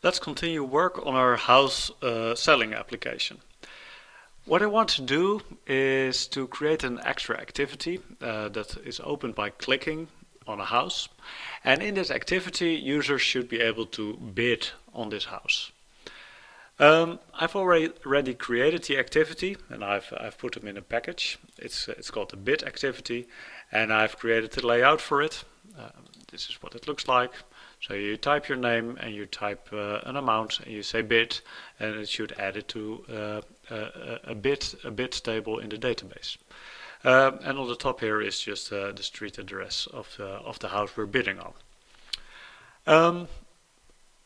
Let's continue work on our house selling application. What I want to do is to create an extra activity that is opened by clicking on a house. And in this activity, users should be able to bid on this house. I've already created the activity and I've put them in a package. It's called the bid activity, and I've created the layout for it. This is what it looks like. So you type your name and you type an amount and you say bid, and it should add it to a bid table in the database. And on the top here is just the street address of the house we're bidding on.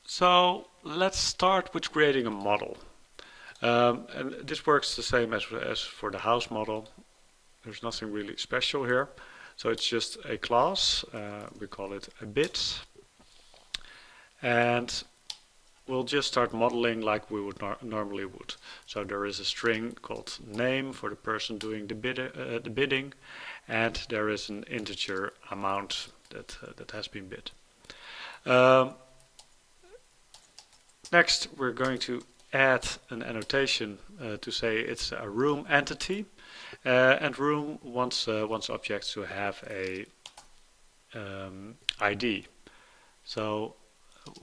So let's start with creating a model. And this works the same as for the house model. There's nothing really special here. So it's just a class. We call it a bid. And we'll just start modeling like we would normally would. So there is a string called name for the person doing the bidding, and there is an integer amount that has been bid. Next, we're going to add an annotation to say it's a room entity, and room wants objects to have a ID. So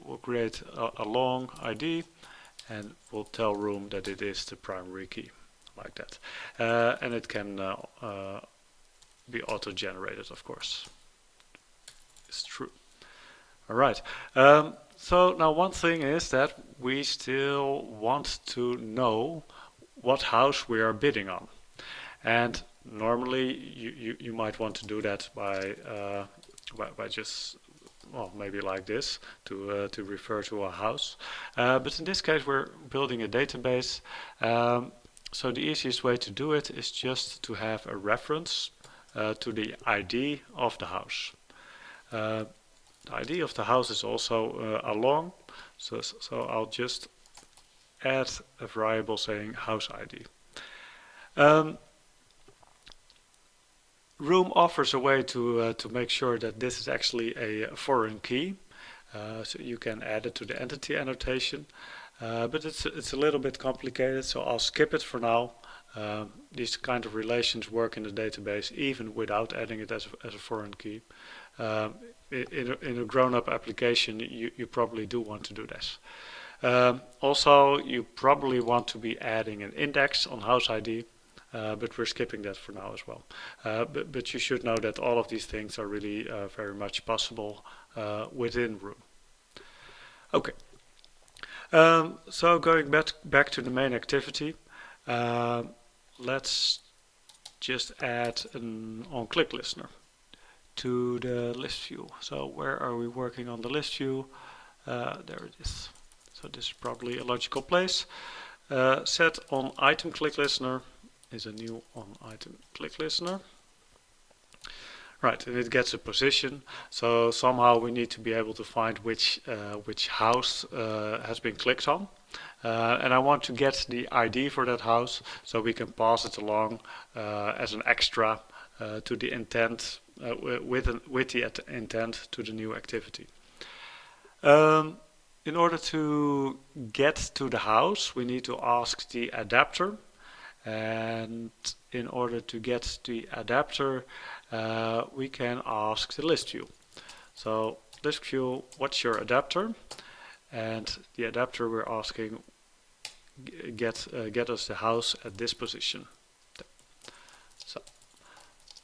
we'll create a long ID and we'll tell room that it is the primary key, like that. And it can be auto-generated, of course. It's true. All right. So now one thing is that we still want to know what house we are bidding on. And normally you might want to do that by just, well, maybe like this, to refer to a house. But in this case we're building a database, so the easiest way to do it is just to have a reference to the ID of the house. The ID of the house is also a long, so I'll just add a variable saying house ID. Room offers a way to make sure that this is actually a foreign key, so you can add it to the entity annotation, but it's a little bit complicated, so I'll skip it for now. These kind of relations work in the database even without adding it as a foreign key. In a grown-up application, you probably do want to do this. Also, you probably want to be adding an index on house ID. But we're skipping that for now as well. But you should know that all of these things are really very much possible within Room. Okay. So going back to the main activity, let's just add an on-click listener to the list view. So where are we working on the list view? There it is. So this is probably a logical place. Set on item click listener is a new on item click listener. Right, and it gets a position, so somehow we need to be able to find which house has been clicked on, and I want to get the ID for that house so we can pass it along as an extra to the intent, with the intent to the new activity. In order to get to the house, we need to ask the adapter. And in order to get the adapter, we can ask the list view. So list view, what's your adapter? And the adapter we're asking get us the house at this position.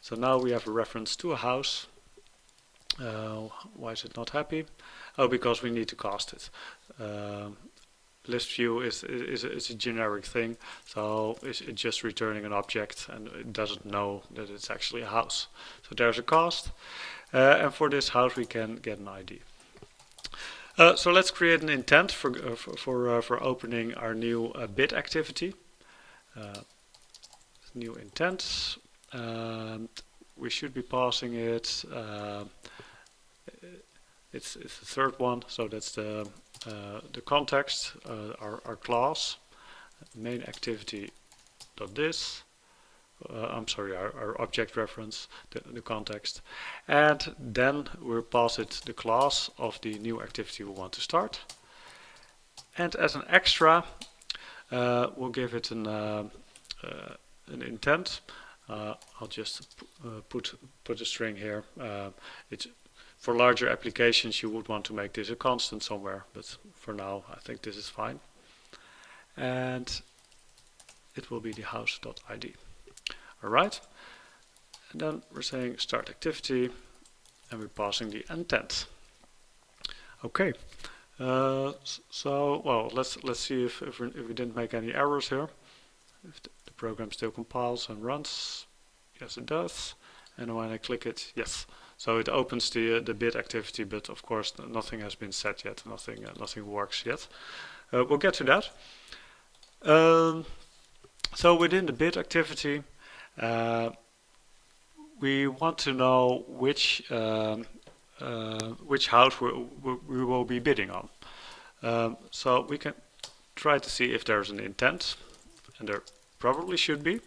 So now we have a reference to a house. Why is it not happy? Oh, because we need to cast it. List view is a generic thing, so it's just returning an object and it doesn't know that it's actually a house. So there's a cast, and for this house we can get an ID. So let's create an intent for opening our new bid activity. New intent. We should be passing it. It's the third one, so that's the context, our class, main activity dot this. I'm sorry, our object reference, the context, and then we'll pass it the class of the new activity we want to start. And as an extra, we'll give it an intent. I'll just put a string here. It's for larger applications you would want to make this a constant somewhere, but for now I think this is fine. And it will be the house.id. Alright, and then we're saying start activity and we're passing the intent. Okay, so well, let's see if we didn't make any errors here. If the program still compiles and runs, yes it does. And when I click it, yes. So it opens the bid activity, but of course nothing has been set yet. Nothing works yet. We'll get to that. So within the bid activity, we want to know which house we will be bidding on. So we can try to see if there's an intent, and there probably should be.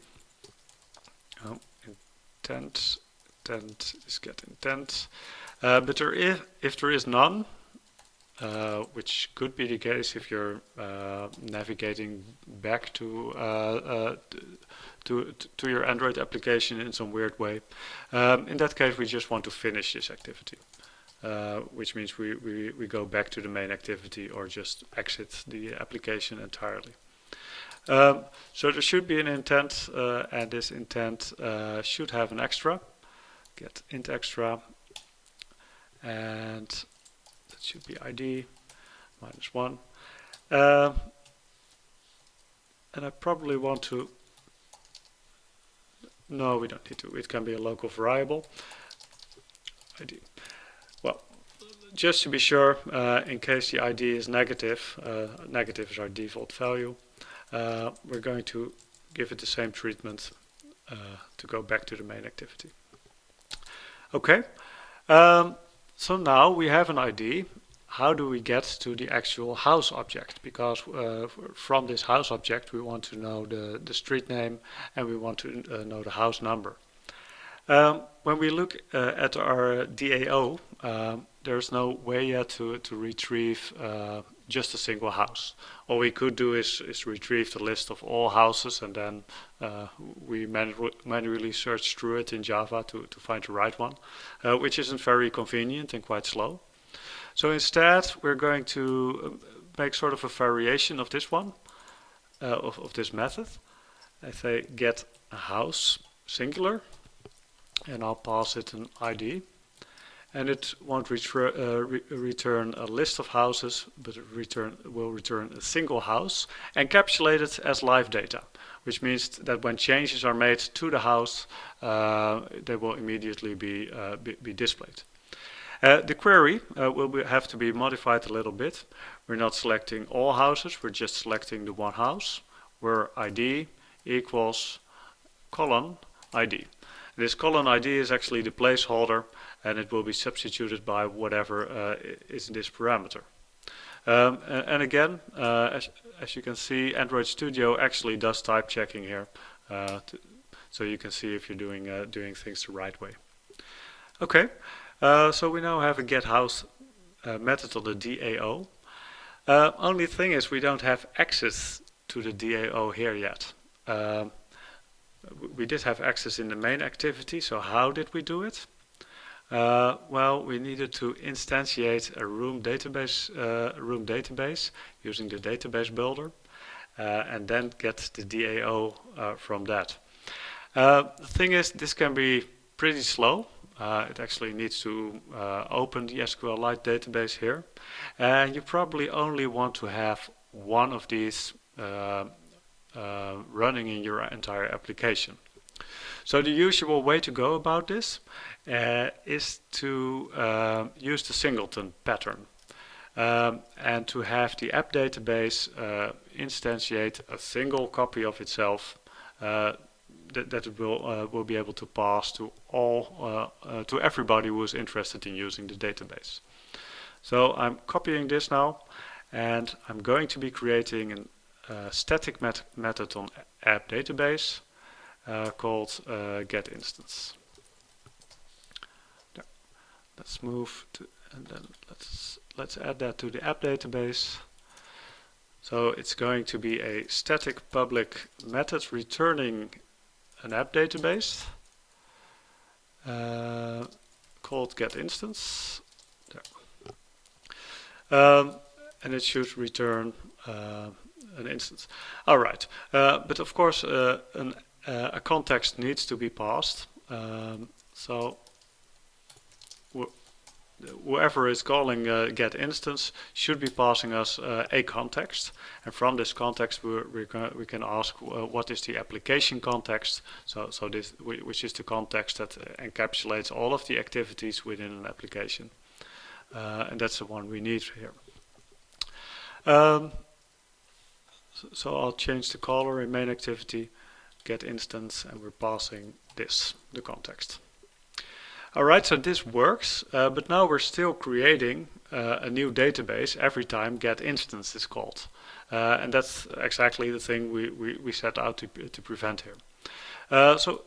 Intent is get intent, but if there is none, which could be the case if you're navigating back to your Android application in some weird way. In that case, we just want to finish this activity, which means we go back to the main activity or just exit the application entirely. So there should be an intent, and this intent should have an extra. Get int extra, and that should be ID -1. And I probably want to, no, we don't need to, it can be a local variable. ID. Well, just to be sure, in case the ID is negative, negative is our default value, we're going to give it the same treatment to go back to the main activity. Okay, so now we have an ID. How do we get to the actual house object? Because from this house object we want to know the street name and we want to know the house number. When we look at our DAO, there's no way yet to retrieve just a single house. All we could do is retrieve the list of all houses, and then we manually search through it in Java to find the right one, which isn't very convenient and quite slow. So instead we're going to make sort of a variation of this one, of this method. I say get a house singular, and I'll pass it an ID. And it won't return a list of houses, but it will return a single house encapsulated as live data, which means that when changes are made to the house, they will immediately be displayed. The query will have to be modified a little bit. We're not selecting all houses, we're just selecting the one house, where ID equals colon ID. This colon ID is actually the placeholder, and it will be substituted by whatever is in this parameter. And again, as you can see, Android Studio actually does type checking here, so you can see if you're doing things the right way. Okay, so we now have a getHouse method on the DAO. Only thing is we don't have access to the DAO here yet. We did have access in the main activity, so how did we do it? Well, we needed to instantiate a room database using the database builder, and then get the DAO from that. The thing is, this can be pretty slow. It actually needs to open the SQLite database here, and you probably only want to have one of these running in your entire application. So the usual way to go about this is to use the singleton pattern, and to have the AppDatabase instantiate a single copy of itself that it will be able to pass to to everybody who is interested in using the database. So I'm copying this now, and I'm going to be creating a static method on AppDatabase called getInstance. Let's move to, and then let's add that to the AppDatabase. So it's going to be a static public method returning an app database called getInstance. And it should return an instance. All right, but of course a context needs to be passed. So whoever is calling getInstance should be passing us a context, and from this context we can ask what is the application context. So this, which is the context that encapsulates all of the activities within an application, and that's the one we need here. So I'll change the caller in main activity, getInstance, and we're passing this, the context. Alright, so this works, but now we're still creating a new database every time getInstance is called. And that's exactly the thing we set out to prevent here. So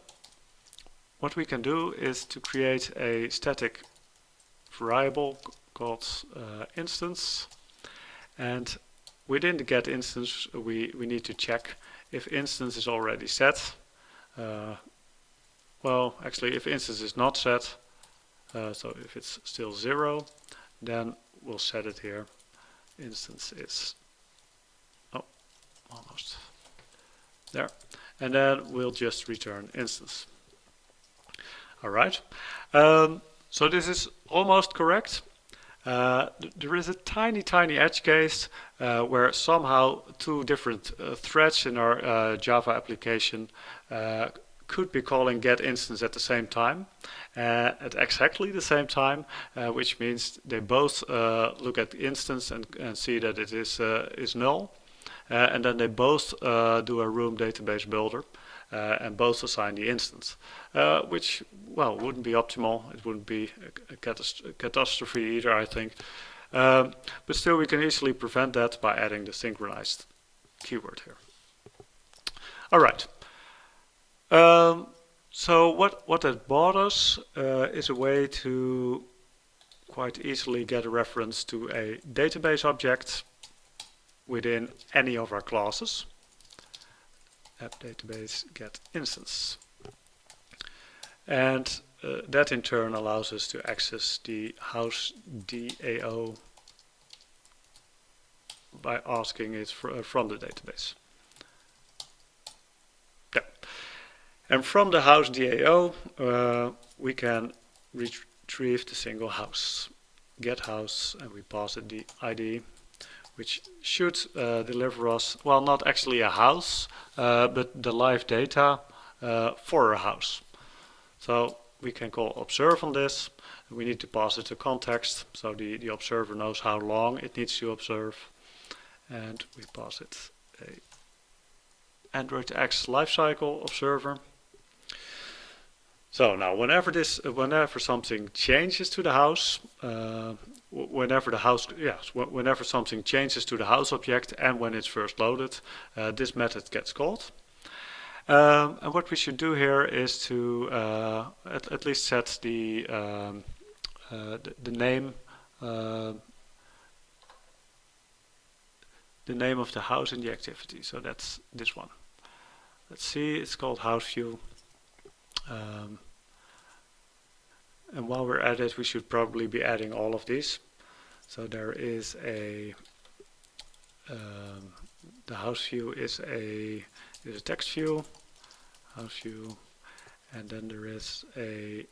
what we can do is to create a static variable called instance, and within the getInstance we need to check if instance is already set. Well, actually, if instance is not set, so if it's still 0, then we'll set it here. Instance is, oh, almost there. And then we'll just return instance. All right. So this is almost correct. There is a tiny edge case where somehow two different threads in our Java application could be calling getInstance at the same time, at exactly the same time, which means they both look at the instance and see that it is null, and then they both do a room database builder and both assign the instance, which, well, wouldn't be optimal. It wouldn't be a catastrophe either, I think, but still we can easily prevent that by adding the synchronized keyword here. All right. So what that bought us is a way to quite easily get a reference to a database object within any of our classes. AppDatabase getInstance. And that in turn allows us to access the house DAO by asking it from the database. And from the house DAO, we can retrieve the single house, get house, and we pass it the ID, which should deliver us, well, not actually a house, but the live data for a house. So we can call observe on this. We need to pass it to context, so the observer knows how long it needs to observe, and we pass it a Android X lifecycle observer. So now, whenever something changes to the house, whenever something changes to the house object, and when it's first loaded, this method gets called. And what we should do here is to at least set the name of the house in the activity. So that's this one. Let's see, it's called house view. And while we're at it, we should probably be adding all of these. So there is a the house view is a text view, house view, and then there is a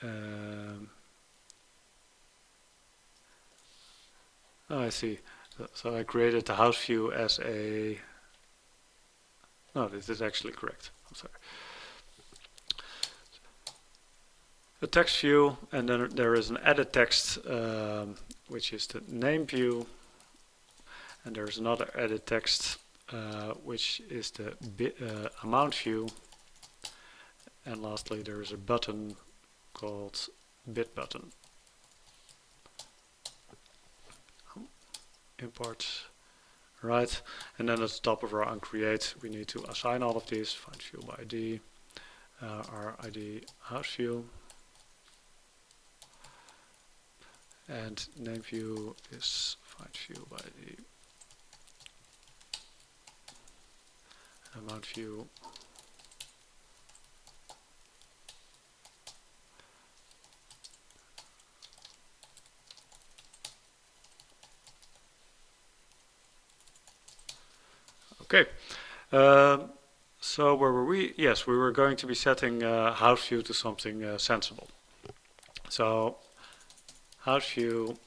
oh, I see. So I created the house view as a. No, this is actually correct. I'm sorry. A text view, and then there is an edit text, which is the name view, and there's another edit text, which is the amount view, and lastly there is a button called bit button. Import. Right, and then at the top of our onCreate, we need to assign all of these. Find view by ID, our ID house view, and name view is find view by the amount view. Okay. So where were we? Yes, we were going to be setting house view to something sensible. So house view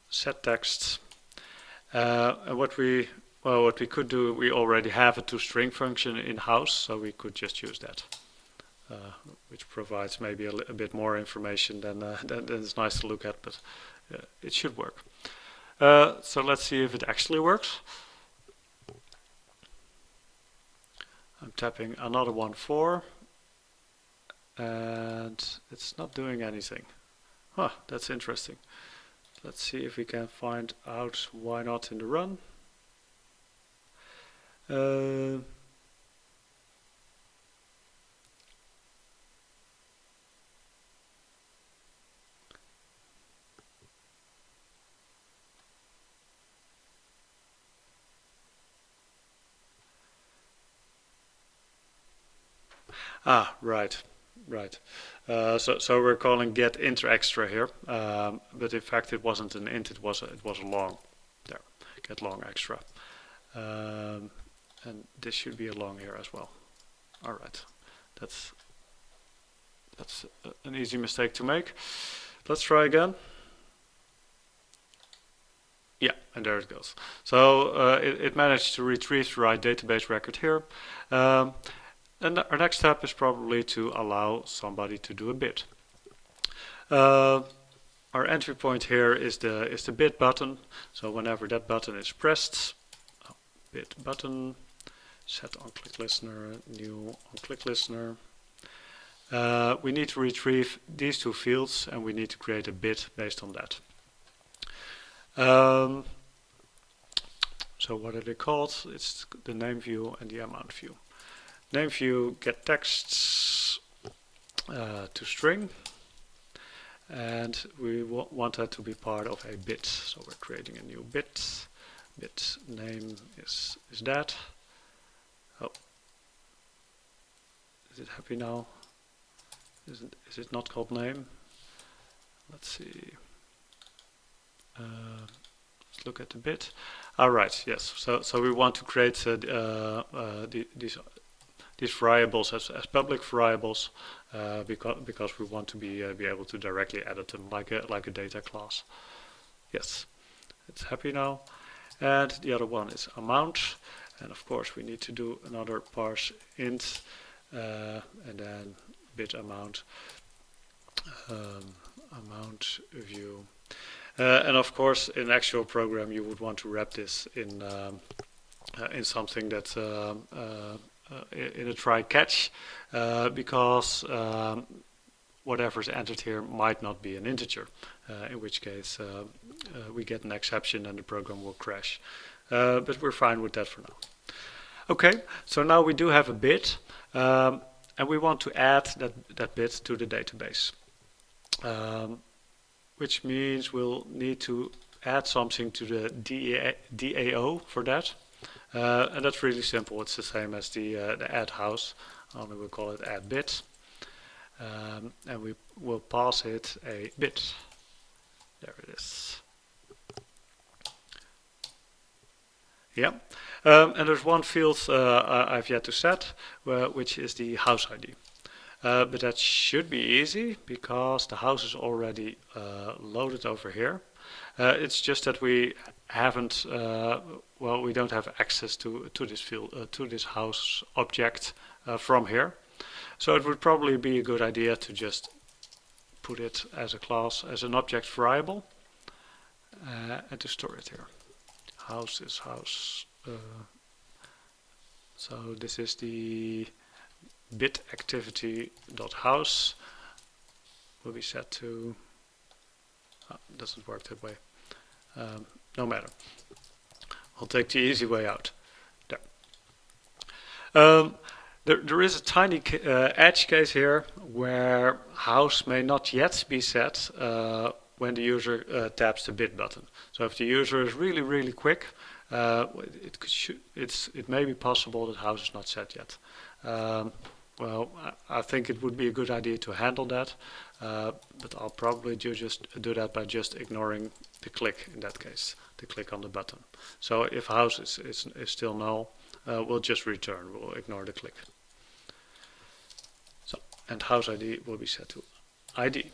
set text, and what we could do, we already have a toString function in house, so we could just use that, which provides maybe a bit more information than is nice to look at, but it should work. So let's see if it actually works. I'm tapping another 1.4 and it's not doing anything. Huh, that's interesting. Let's see if we can find out why not in the run. Right. So we're calling get int extra here, but in fact it wasn't an int, it was a long. There, get long extra, and this should be a long here as well. All right, that's an easy mistake to make. Let's try again. Yeah, and there it goes. So it managed to retrieve the right database record here. And our next step is probably to allow somebody to do a bit. Our entry point here is the bit button. So whenever that button is pressed, bit button, set on click listener, new on click listener. We need to retrieve these two fields, and we need to create a bit based on that. So what are they called? It's the name view and the amount view. Name view get texts to string, and we want that to be part of a bit. So we're creating a new bit. Bit name is that. Oh, is it happy now? Is it not called name? Let's see. Let's look at the bit. All right. Yes. So we want to create these variables as public variables because we want to be able to directly edit them like a data class. Yes, it's happy now. And the other one is amount, and of course we need to do another parse int and then bit amount amount view. And of course, in actual program, you would want to wrap this in something that in a try catch, because whatever's entered here might not be an integer, in which case we get an exception and the program will crash. But we're fine with that for now. Okay, so now we do have a bit, and we want to add that bit to the database, which means we'll need to add something to the DAO for that. And that's really simple. It's the same as the add house, only we'll call it add bit, and we will pass it a bit. There it is. Yeah, and there's one field I've yet to set, which is the house ID. But that should be easy because the house is already loaded over here. It's just that we haven't, we don't have access to this field, to this house object from here. So it would probably be a good idea to just put it as a class, as an object variable, and to store it here. House is house. So this is the bit activity.house will be set to, it doesn't work that way, no matter, I'll take the easy way out there. There is a tiny edge case here where house may not yet be set when the user taps the bid button. So if the user is really quick, it may be possible that house is not set yet. Well, I think it would be a good idea to handle that, but I'll probably just do that by just ignoring the click in that case, the click on the button. So if house is still null, we'll just return, we'll ignore the click. So, and house ID will be set to ID.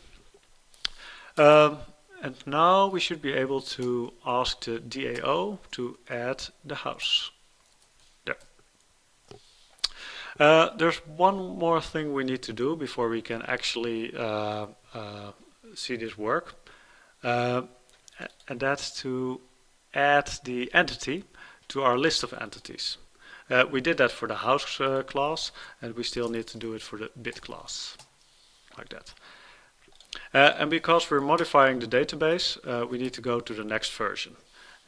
And now we should be able to ask the DAO to add the house. There. There's one more thing we need to do before we can actually see this work. And that's to add the entity to our list of entities. We did that for the house class, and we still need to do it for the bid class, like that. And because we're modifying the database, we need to go to the next version.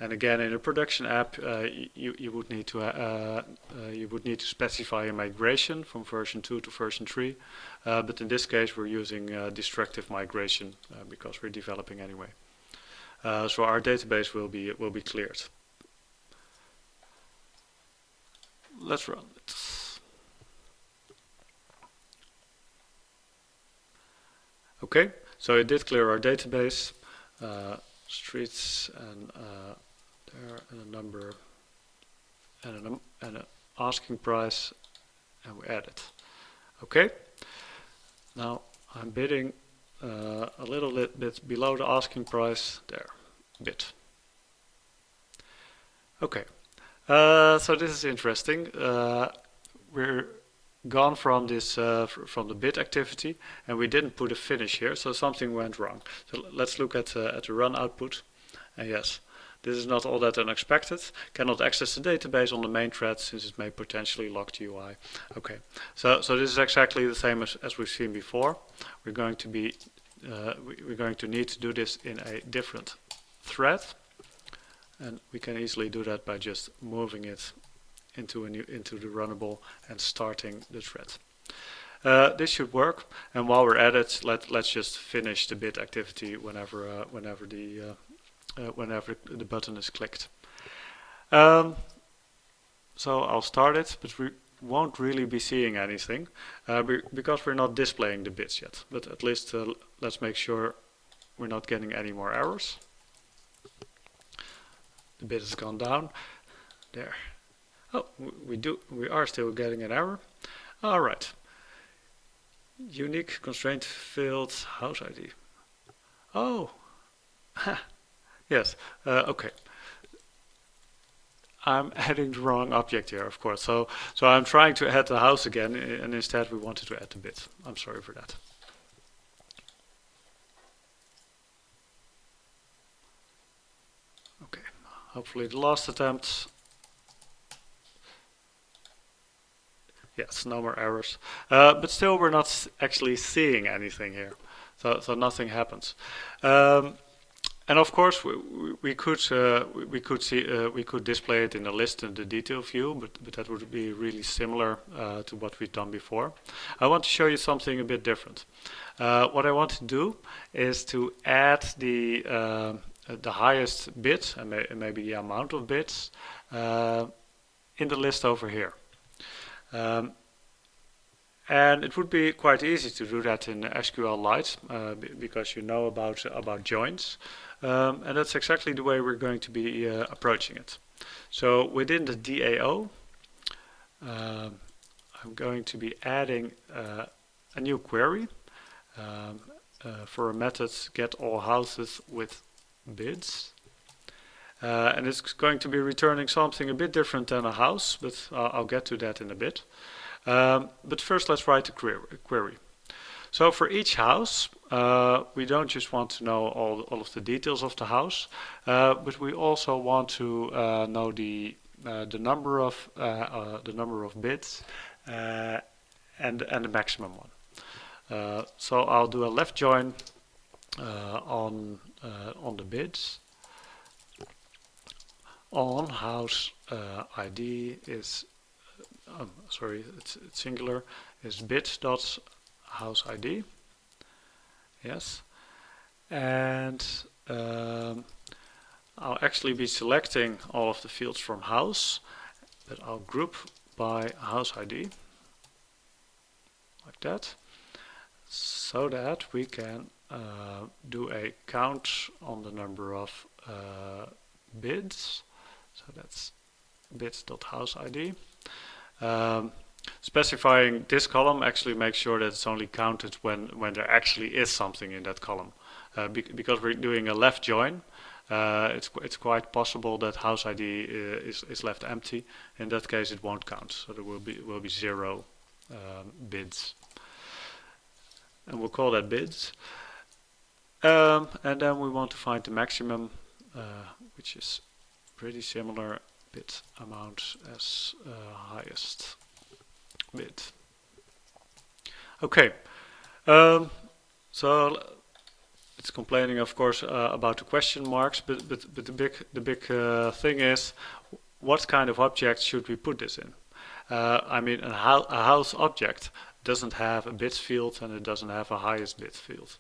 And again, in a production app, you would need to specify a migration from version 2 to version 3. But in this case, we're using destructive migration because we're developing anyway. So our database will be cleared. Let's run it. Okay, so it did clear our database, streets and there, and a number, and an asking price, and we add it. Okay, now I'm bidding a little bit below the asking price. There, bid. Okay, so this is interesting. We're gone from this from the bid activity, and we didn't put a finish here, so something went wrong. So let's look at the run output. And yes, this is not all that unexpected. Cannot access the database on the main thread since it may potentially lock the UI. Okay, so this is exactly the same as we've seen before. We're going to need to do this in a different thread, and we can easily do that by just moving it into the runnable and starting the thread. This should work, and while we're at it, let's just finish the bid activity whenever the button is clicked. So I'll start it, but we won't really be seeing anything because we're not displaying the bids yet. But at least let's make sure we're not getting any more errors. The bid has gone down. There. Oh, we are still getting an error. All right. Unique constraint field house ID. Oh, yes. Okay. I'm adding the wrong object here, of course. So I'm trying to add the house again, and instead we wanted to add the bid. I'm sorry for that. Okay. Hopefully the last attempt. Yes, no more errors, but still we're not actually seeing anything here, so nothing happens. And of course we could display it in a list in the detail view, but that would be really similar to what we've done before. I want to show you something a bit different. What I want to do is to add the highest bid and maybe the amount of bids in the list over here. And it would be quite easy to do that in SQLite because you know about joins, and that's exactly the way we're going to be approaching it. So within the DAO, I'm going to be adding a new query for a method get all houses with bids. And it's going to be returning something a bit different than a house, but I'll get to that in a bit. But first let's write a query. So for each house, we don't just want to know all of the details of the house, but we also want to know the number of bids and the maximum one. So I'll do a left join on the bids. On house ID is sorry, it's singular, is bit.houseID. Yes. And I'll actually be selecting all of the fields from house, but I'll group by house ID, like that, so that we can do a count on the number of bids. So that's bits.houseID. Specifying this column actually makes sure that it's only counted when there actually is something in that column. Because we're doing a left join, it's quite possible that house ID is left empty. In that case, it won't count. So there will be 0 bids, and we'll call that bids. And then we want to find the maximum, which is pretty similar bid amount as highest bid. Okay, so it's complaining, of course, about the question marks, but the big thing is, what kind of object should we put this in? I mean, a house object doesn't have a bits field and it doesn't have a highest bid field.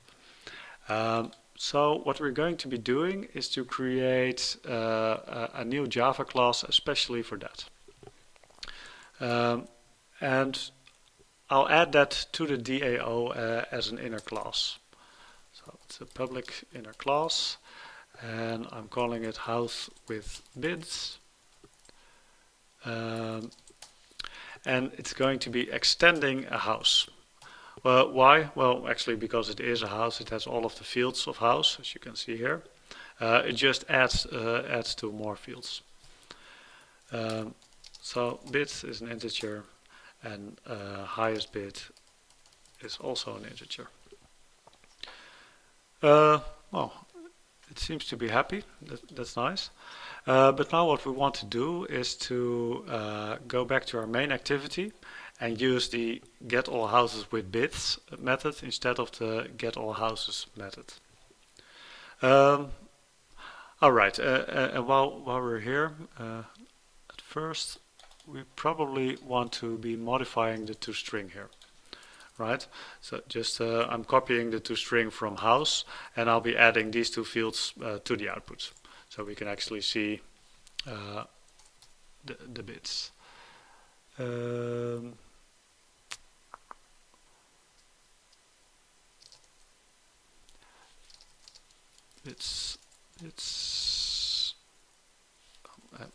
So what we're going to be doing is to create a new Java class especially for that. And I'll add that to the DAO as an inner class. So it's a public inner class, and I'm calling it house with bids. And it's going to be extending a house. Well, why? Well, actually because it is a house, it has all of the fields of house, as you can see here. It just adds 2 more fields. So bit is an integer, and highest bit is also an integer. Well, it seems to be happy. That's nice. But now what we want to do is to go back to our main activity and use the get all houses with bits method instead of the get all houses method. Alright, and while we're here, at first we probably want to be modifying the toString here. Right, so just I'm copying the toString from house, and I'll be adding these 2 fields to the output, so we can actually see the bits. Bits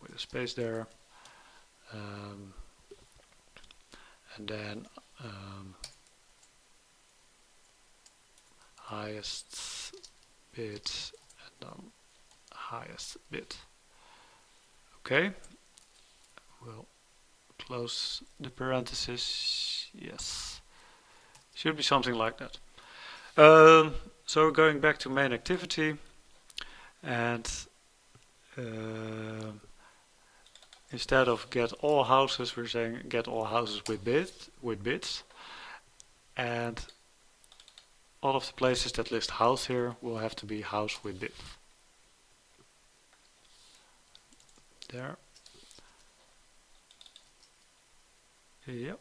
with a space there, and then highest bit and then highest bit. Okay, we'll close the parentheses. Yes, should be something like that. So we're going back to main activity, and instead of get all houses, we're saying get all houses with bits, and all of the places that list house here will have to be house with bit. There. Yep.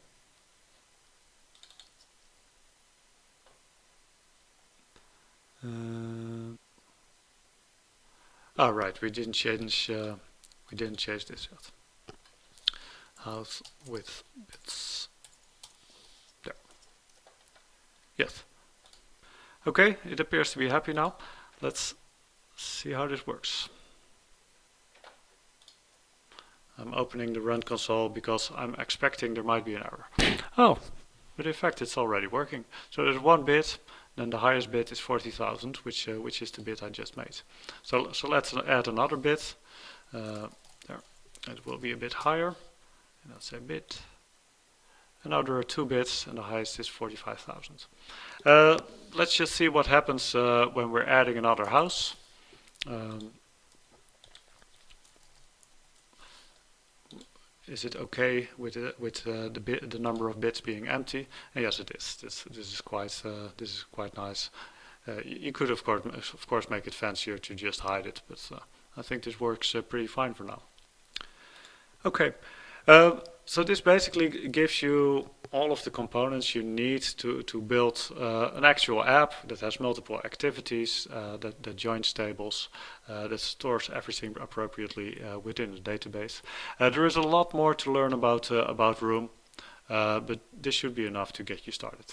Oh, right, we didn't change this yet. House with bits. There. Yes. Okay, it appears to be happy now. Let's see how this works. I'm opening the run console because I'm expecting there might be an error. Oh, but in fact it's already working. So there's 1 bit, then the highest bit is 40,000, which is the bit I just made. So let's add another bit. There, it will be a bit higher, and I'll say bit. And now there are 2 bits, and the highest is 45,000. Let's just see what happens when we're adding another house. Is it okay with the number of bits being empty? And yes, it is. This is quite nice. You could of course make it fancier to just hide it, but I think this works pretty fine for now. Okay, So this basically gives you all of the components you need to build an actual app that has multiple activities, that joins tables, that stores everything appropriately within the database. There is a lot more to learn about Room, but this should be enough to get you started.